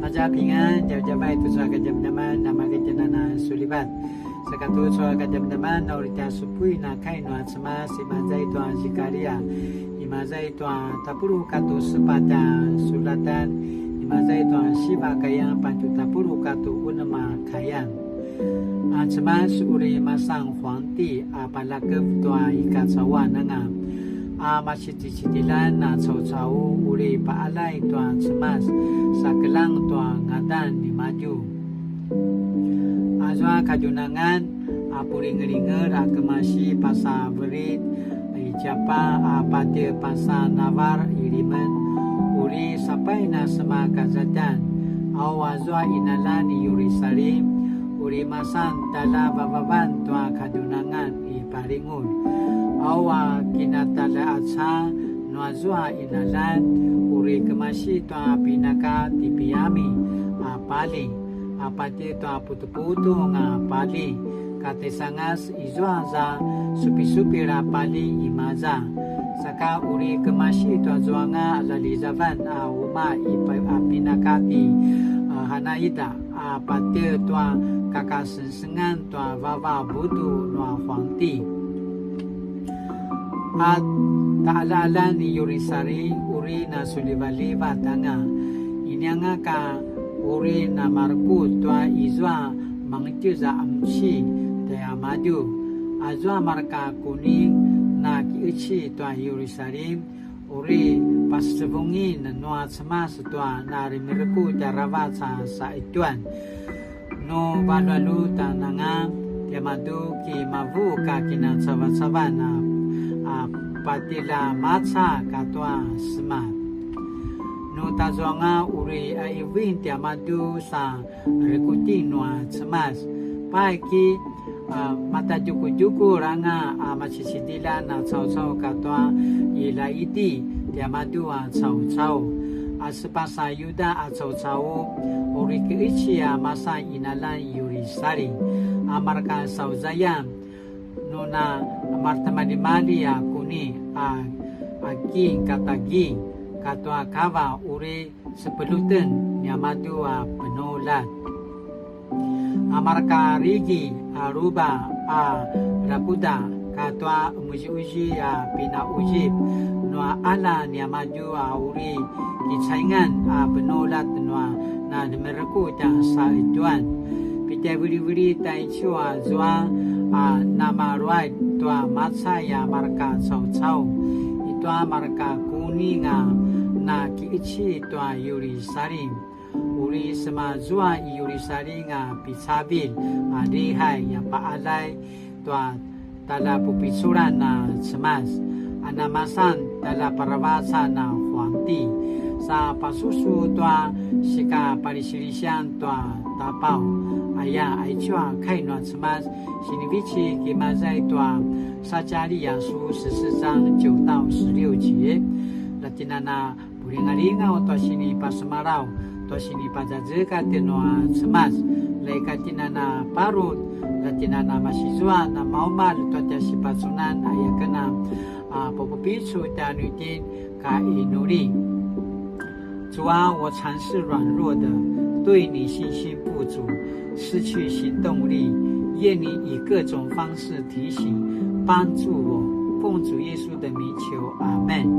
大家平安，jauh-jauh itu soal teman-teman, nama kejenana sulibat. Sekatu soal teman-teman, naurita supui na kai no atsma si mazai tuan sikaria, imazai tuan tapuru katu sepata sulatan, imazai tuan siva kayang pancu tapuru katu unama kayang. Atsma uri masang huangti apalakep tuan ikat sawan nanga. Masih cicilan na cau-cau uli paalai tuan cemas sakelang tuan ngadan di maju azwa kajunangan puring-ringer akemasi pasa berit ijapa apate pasa nawar irimen uli sampai na sema kazatan awazwa inalani yurisalim uli masan tala bababan tuan kajunangan iparingun awa kinatala atsa nuazua inalan uri kemasi tua pinaka tipiami apali apati tua putu-putu nga pali kate sangas izua za supi-supi rapali imaza saka uri kemasi tua zuanga alalizavan uma pinakati hanaida apati tua kakasensengan tua vava budu nua huangti at taala ni yurisari uri na sulibaliba tanga inyanga ka uri na marku tua izwa mangtiza amshi te amadu azwa marka kuning na kiuchi tua yurisari uri pasbungi na noa semas tua na rimirku tarawatsa sa ituan no balalu tananga yamadu ki mavu ka kinan sabat-sabana patila matsa katwa semat no tazonga uri aiwin tiamadu sa rekuti noa semas paiki mata juku-juku ranga masisidila na cau-cau katwa ila iti tiamadu cau-cau asepasa yuda cau-cau uri keichia masa inalan yurisari amarka sauzayam nona martamadi-mali kuni agi katagi katwa kawa uri sepeluten nyamadu penolat amarka rigi aruba rapuda katwa muji-uji pina ujib noa ala nyamadu uri kicaingan penolat noa na demerku dan sa ituan pita buri-buri taichua zua nama right tua matsaya marka cau-cau itua marka kuninga na kiichi tua yurisaring uri sema zua yurisaringa pisabil adihai yang paalai tua tala pupisuran na semas anamasan tala parawasa na huangti sa pasusu tua sika parisirisian tua tapau ayah aichua kai nuan semas sinivici kimazai tua sajari yasu 14章9到16节 latinana puringalinga oto sini pasmarau to sini pajazeka tenua semas laikatinana parut latinana masizua na maumal to tiasi pasunan ayah kena popopisu tanutin ka inuri 主啊，我常是软弱的，对你信心不足，失去行动力，愿你以各种方式提醒帮助我，奉主耶稣的名求，阿门。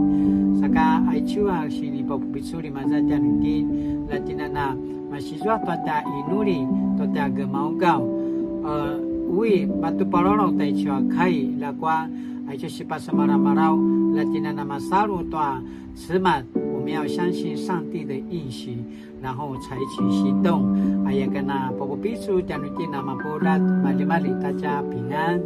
Saka aichua sini papu pisuri mazaja nutin latinana masizwa tota inuri tota gemaugau ui batu paroro taichua kai lakwa aichu sipasa maramarau latinana masaru toa semat 我们要相信上帝的应许，然后采取行动。ayah kena popo pisu dan uti nama polat mali-mali 大家平安。